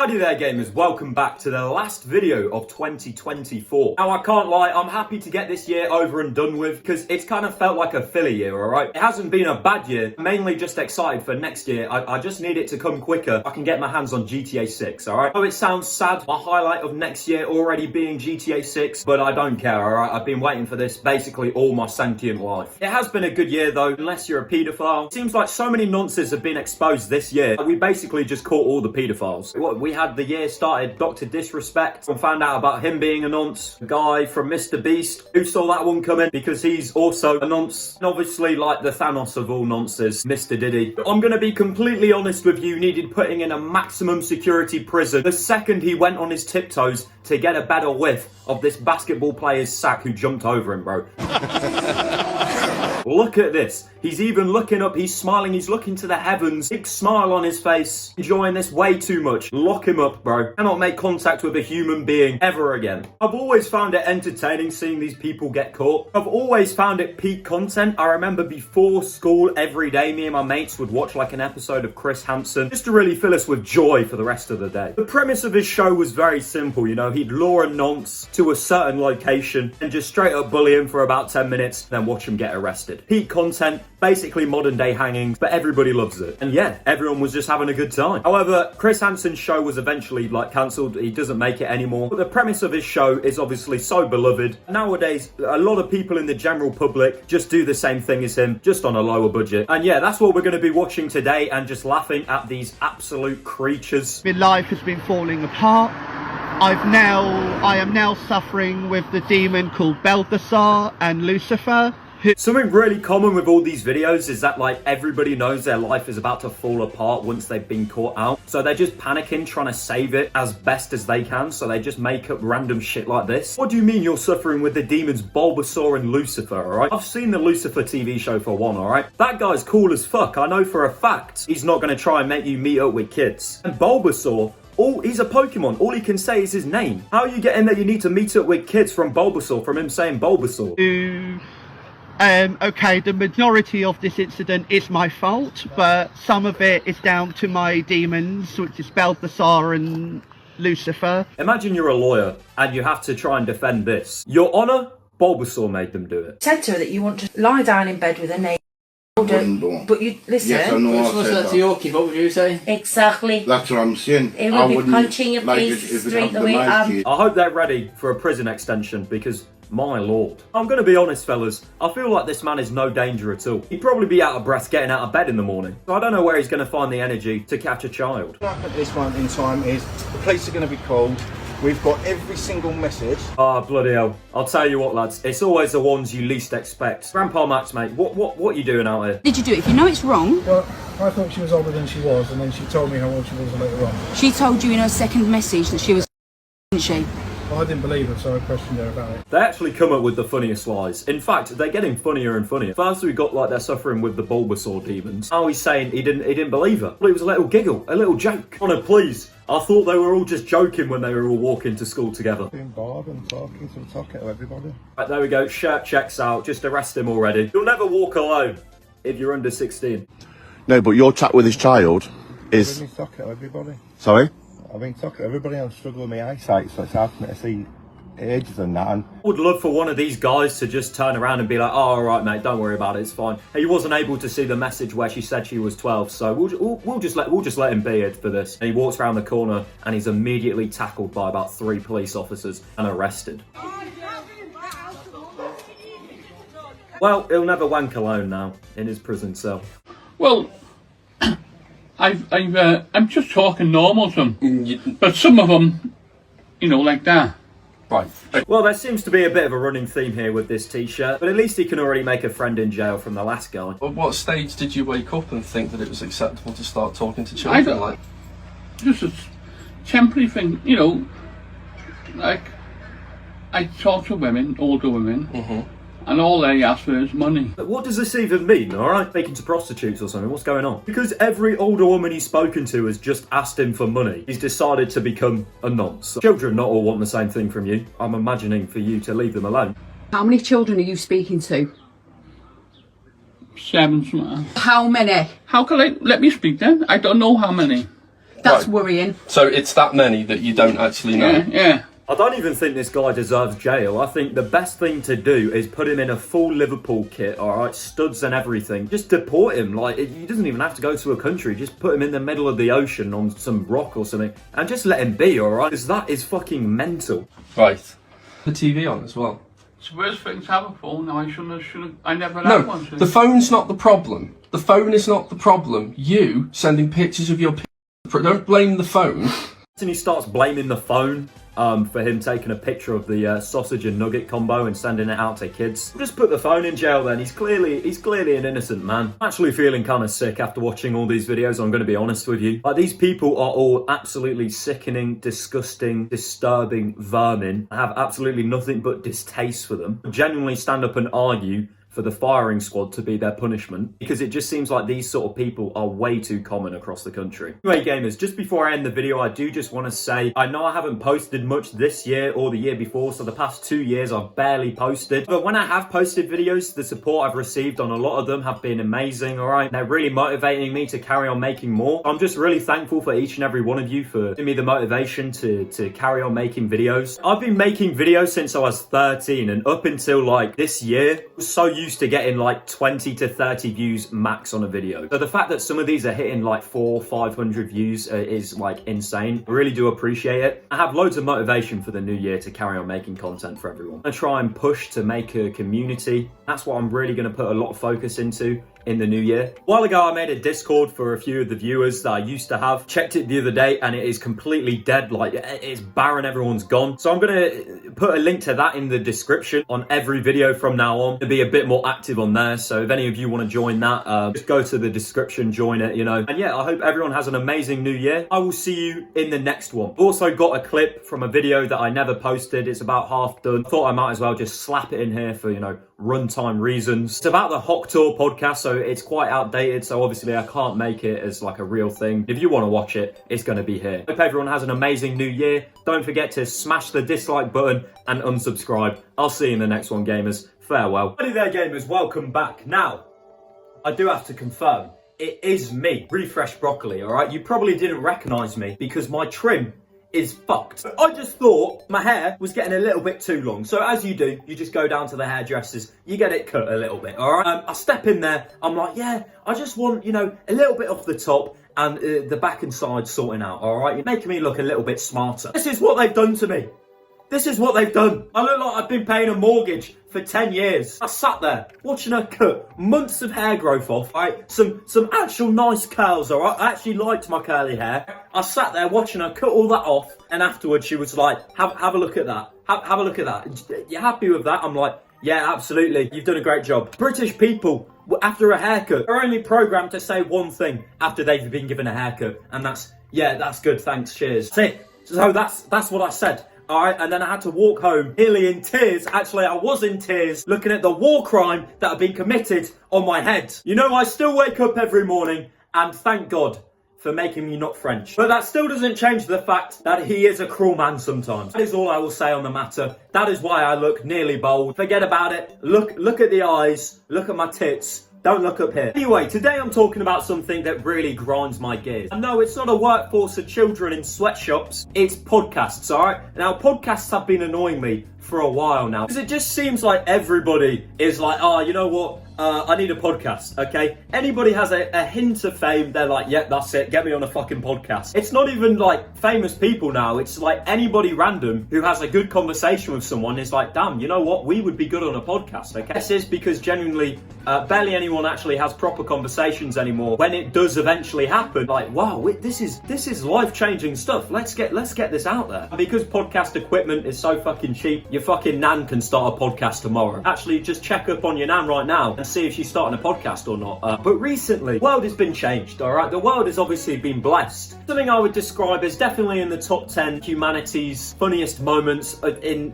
Howdy there gamers, welcome back to the last video of 2024. Now I can't lie, I'm happy to get this year over and done with because it's kind of felt like a filler year, alright? It hasn't been a bad year, I'm mainly just excited for next year. I just need it to come quicker. I can get my hands on GTA 6, alright? Oh, it sounds sad, my highlight of next year already being GTA 6, but I don't care, alright? I've been waiting for this basically all my sentient life. It has been a good year though, unless you're a paedophile. It seems like so many nonces have been exposed this year. We basically just caught all the paedophiles. We had the year started Dr. Disrespect and found out about him being a nonce. A guy from Mr. Beast, who saw that one coming because he's also a nonce. And obviously like the Thanos of all nonces, Mr. Diddy. I'm gonna be completely honest with you, needed putting in a maximum security prison the second he went on his tiptoes to get a better whiff of this basketball player's sack who jumped over him, bro. Look at this. He's even looking up, he's smiling, he's looking to the heavens. Big smile on his face. Enjoying this way too much. Lock him up, bro. Cannot make contact with a human being ever again. I've always found it entertaining seeing these people get caught. I've always found it peak content. I remember before school, every day, me and my mates would watch like an episode of Chris Hansen just to really fill us with joy for the rest of the day. The premise of his show was very simple, you know. He'd lure a nonce to a certain location and just straight up bully him for about 10 minutes, then watch him get arrested. Peak content, basically modern day hangings, but everybody loves it. And yeah, everyone was just having a good time. However, Chris Hansen's show was eventually like cancelled. He doesn't make it anymore. But the premise of his show is obviously so beloved. Nowadays, a lot of people in the general public just do the same thing as him, just on a lower budget. And yeah, that's what we're going to be watching today and just laughing at these absolute creatures. My life has been falling apart. I am now suffering with the demon called Balthasar and Lucifer. Something really common with all these videos is that like everybody knows their life is about to fall apart once they've been caught out. So they're just panicking, trying to save it as best as they can. So they just make up random shit like this. What do you mean you're suffering with the demons Bulbasaur and Lucifer, alright? I've seen the Lucifer TV show for one, alright? That guy's cool as fuck. I know for a fact he's not going to try and make you meet up with kids. And Bulbasaur, he's a Pokemon. All he can say is his name. How are you getting that you need to meet up with kids from Bulbasaur, from him saying Bulbasaur? Okay, the majority of this incident is my fault, but some of it is down to my demons, which is Balthasar and Lucifer. Imagine you're a lawyer and you have to try and defend this. Your Honour, Bulbasaur made them do it. Said to her that you want to lie down in bed with a nail. But you listen. Yes, I know. What's that to Yorkie? What would you say? Exactly. That's what I'm saying. It would be punching your face straight away. I hope they're ready for a prison extension because, my lord. I'm going to be honest, fellas. I feel like this man is no danger at all. He'd probably be out of breath getting out of bed in the morning. So I don't know where he's going to find the energy to catch a child. At this moment in time is the police are going to be called. We've got every single message. Ah, bloody hell. I'll tell you what, lads. It's always the ones you least expect. Grandpa Max, mate, what are you doing out here? Did you do it? If you know it's wrong. Well, I thought she was older than she was, and then she told me how old she was later on. She told you in her second message that she was, didn't she? Well, I didn't believe her, so I questioned her about it. They actually come up with the funniest lies. In fact, they're getting funnier and funnier. First we got like they're suffering with the Bulbasaur demons. Now he's saying he didn't believe her. Well, it was a little giggle, a little joke. Honor, please. I thought they were all just joking when they were all walking to school together. Being Bob and talking to everybody. Right, there we go. Shirt checks out. Just arrest him already. You'll never walk alone if you're under 16. No, but your chat with this child is... I've been talking to everybody. Sorry? I've been talking to everybody. I'm struggling with my eyesight, so it's hard for me to see ages and that. And I would love for one of these guys to just turn around and be like, oh, all right, mate, don't worry about it, it's fine. He wasn't able to see the message where she said she was 12, so we'll just let him be it for this. And he walks around the corner and he's immediately tackled by about 3 police officers and arrested. Well, he'll never wank alone now in his prison cell. Well, I'm just talking normal to them, but some of them, you know, like that. Right. Well, there seems to be a bit of a running theme here with this t-shirt, but at least he can already make a friend in jail from the last guy. At what stage did you wake up and think that it was acceptable to start talking to children? Like, just a temporary thing, you know, like, I talk to women, older women, and all they ask for is money. But what does this even mean, alright? Speaking to prostitutes or something, what's going on? Because every older woman he's spoken to has just asked him for money, he's decided to become a nonce. Children not all want the same thing from you. I'm imagining for you to leave them alone. How many children are you speaking to? 7. How many? How can I let me speak then? I don't know how many. That's Right. worrying. So it's that many that you don't actually know. Yeah. I don't even think this guy deserves jail. I think the best thing to do is put him in a full Liverpool kit, alright, studs and everything. Just deport him. Like, he doesn't even have to go to a country. Just put him in the middle of the ocean on some rock or something and just let him be, alright? Because that is fucking mental. Right. The TV on as well. It's the worst thing to have a phone. No, I never had No, one. the phone's not the problem. The phone is not the problem. You sending pictures of your don't blame the phone. And he starts blaming the phone for him taking a picture of the sausage and nugget combo and sending it out to kids. Just put the phone in jail then. He's clearly an innocent man. I'm actually feeling kind of sick after watching all these videos, I'm going to be honest with you. Like, these people are all absolutely sickening, disgusting, disturbing vermin. I have absolutely nothing but distaste for them. I genuinely stand up and argue for the firing squad to be their punishment, because it just seems like these sort of people are way too common across the country. Anyway, gamers, just before I end the video, I do just want to say, I know I haven't posted much this year or the year before, so the past 2 years I've barely posted, but when I have posted videos, the support I've received on a lot of them have been amazing, alright? They're really motivating me to carry on making more. I'm just really thankful for each and every one of you for giving me the motivation to carry on making videos. I've been making videos since I was 13, and up until like this year, I was so used to getting like 20 to 30 views max on a video. So the fact that some of these are hitting like 400-500 views is like insane. I really do appreciate it. I have loads of motivation for the new year to carry on making content for everyone. I try and push to make a community. That's what I'm really going to put a lot of focus into in the new year. A while ago I made a Discord for a few of the viewers that I used to have. Checked it the other day and it is completely dead. Like, it's barren, everyone's gone. So I'm gonna put a link to that in the description on every video from now on to be a bit more active on there. So if any of you want to join that, just go to the description, join it, you know. And yeah, I hope everyone has an amazing new year. I will see you in the next one. I've also got a clip from a video that I never posted. It's about half done. I thought I might as well just slap it in here for, you know, runtime reasons. It's about the Hawk Tour podcast, so it's quite outdated, so obviously I can't make it as like a real thing. If you want to watch it, it's going to be here. Hope everyone has an amazing new year. Don't forget to smash the dislike button and unsubscribe. I'll see you in the next one, gamers. Farewell. Hey there, gamers, welcome back. Now, I do have to confirm, it is me, Refresh Broccoli, alright? You probably didn't recognise me because my trim is fucked. I just thought my hair was getting a little bit too long. So as you do, you just go down to the hairdressers, you get it cut a little bit, all right? I step in there, I'm like, yeah, I just want, you know, a little bit off the top and the back and side sorting out, all right? You're making me look a little bit smarter. This is what they've done to me. This is what they've done. I look like I've been paying a mortgage for 10 years. I sat there watching her cut months of hair growth off, right? Some actual nice curls, all right? I actually liked my curly hair. I sat there watching her cut all that off, and afterwards she was like, have a look at that. Have a look at that. You happy with that? I'm like, yeah, absolutely. You've done a great job. British people, after a haircut, are only programmed to say one thing after they've been given a haircut, and that's, yeah, that's good, thanks, cheers. That's it. So that's what I said. Alright, and then I had to walk home nearly in tears. Actually, I was in tears looking at the war crime that had been committed on my head. You know, I still wake up every morning and thank God for making me not French. But that still doesn't change the fact that he is a cruel man sometimes. That is all I will say on the matter. That is why I look nearly bald. Forget about it. Look at the eyes. Look at my tits. Don't look up here. Anyway, today I'm talking about something that really grinds my gears. And no, it's not a workforce of children in sweatshops. It's podcasts, alright? Now, podcasts have been annoying me for a while now. Because it just seems like everybody is like, oh, you know what? I need a podcast, okay? Anybody has a hint of fame, they're like, yep, that's it, get me on a fucking podcast. It's not even like famous people now, it's like anybody random who has a good conversation with someone is like, damn, you know what, we would be good on a podcast, okay? This is because genuinely, barely anyone actually has proper conversations anymore. When it does eventually happen, like, wow, this is life-changing stuff, let's get this out there. And because podcast equipment is so fucking cheap, your fucking nan can start a podcast tomorrow. Actually, just check up on your nan right now and see if she's starting a podcast or not. But recently, the world has been changed, alright? The world has obviously been blessed. Something I would describe as definitely in the top 10 humanity's funniest moments in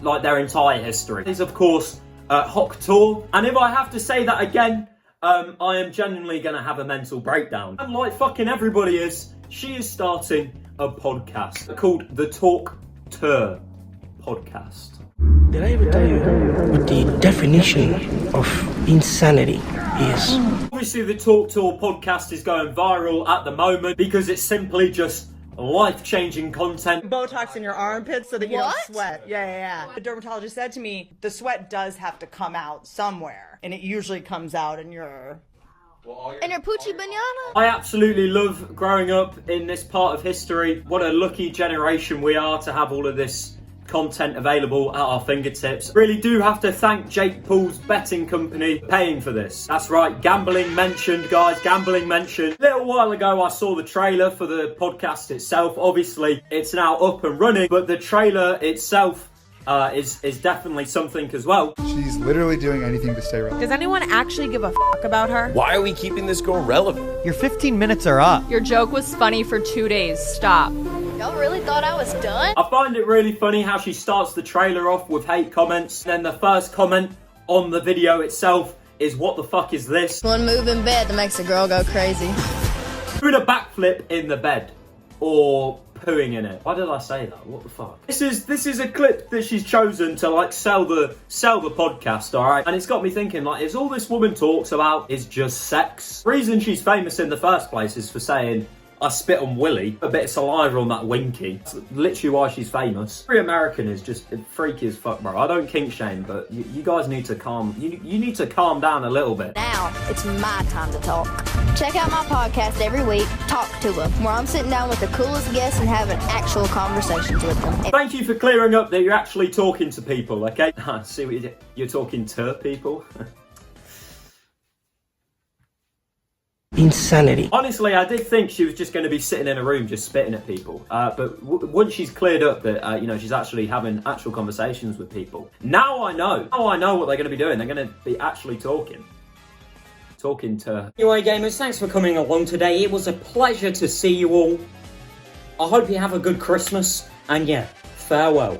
like their entire history is, of course, Hawk Tour. And if I have to say that again, I am genuinely going to have a mental breakdown. And like fucking everybody is, she is starting a podcast called the Talk Tour Podcast. Did I ever tell you what the definition of insanity is? Obviously, the Talk Tour podcast is going viral at the moment because it's simply just life-changing content. Botox in your armpits so that you don't sweat. Yeah. The dermatologist said to me, the sweat does have to come out somewhere, and it usually comes out in your... And your poochie banana? I absolutely love growing up in this part of history. What a lucky generation we are to have all of this content available at our fingertips. Really do have to thank Jake Paul's betting company for paying for this. That's right, gambling mentioned, guys, gambling mentioned. A little while ago I saw the trailer for the podcast itself. Obviously it's now up and running, but the trailer itself is definitely something as well. She's literally doing anything to stay relevant. Does anyone actually give a fuck about her? Why are we keeping this girl relevant? Your 15 minutes are up. Your joke was funny for 2 days. Stop. Y'all really thought I was done? I find it really funny how she starts the trailer off with hate comments. Then the first comment on the video itself is, what the fuck is this? One move in bed that makes a girl go crazy. Doing a backflip in the bed. Or pooing in it. Why did I say that? What the fuck? This is a clip that she's chosen to like sell the podcast, alright? And it's got me thinking, like, is all this woman talks about is just sex? The reason she's famous in the first place is for saying, I spit on Willie, a bit of saliva on that winky. That's literally why she's famous. Every American is just freaky as fuck, bro. I don't kink shame, but you guys need to you need to calm down a little bit. Now, it's my time to talk. Check out my podcast every week, Talk to Them, where I'm sitting down with the coolest guests and having actual conversations with them. Thank you for clearing up that you're actually talking to people, okay? See what you did? You're talking to people? Insanity. Honestly, I did think she was just going to be sitting in a room just spitting at people. But once she's cleared up that, she's actually having actual conversations with people. Now I know. Now I know what they're going to be doing. They're going to be actually talking to... Anyway, gamers, thanks for coming along today. It was a pleasure to see you all. I hope you have a good Christmas. And yeah, farewell.